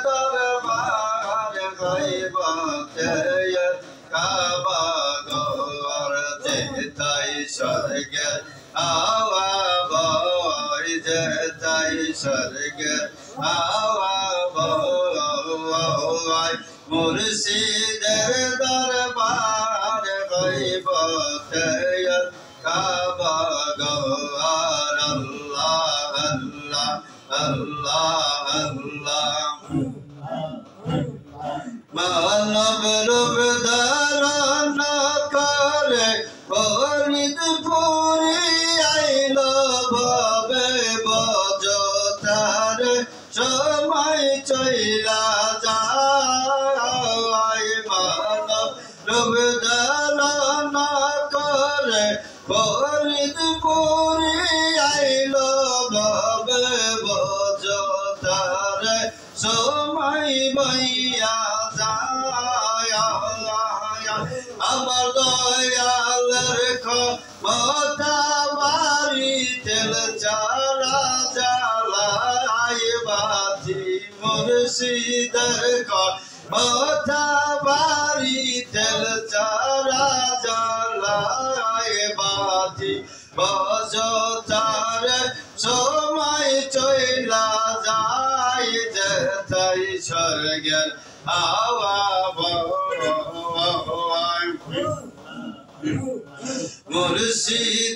দরবার গইবতে কাবা গোর যেতাই স্বর্গে আওয়া বই যেতাই স্বর্গে আওয়া বই মুর্শিদের দরবার গইবতে কাবা গোর আল্লাহ আল্লাহ আল্লাহ আল্লাহ মানব রূপ ধারণ করে ফরিদপুরি আইল ভবে বজতার সময় চইলা যায় মানব রূপ ধারণ করে ফরিদপুরি আইল ভবে বজতার সময় বইয়া যায় আমার দয়ালের ক্ষমতা বাড়ি তেল চালা জ্বালাই বাতি মুর্শিদের ক্ষমতা বাড়ি তেল চালা জ্বালাই বাতি বজতার সময় চইলা যায় যেতাই স্বর্গের হাওয়া মুর্শিদ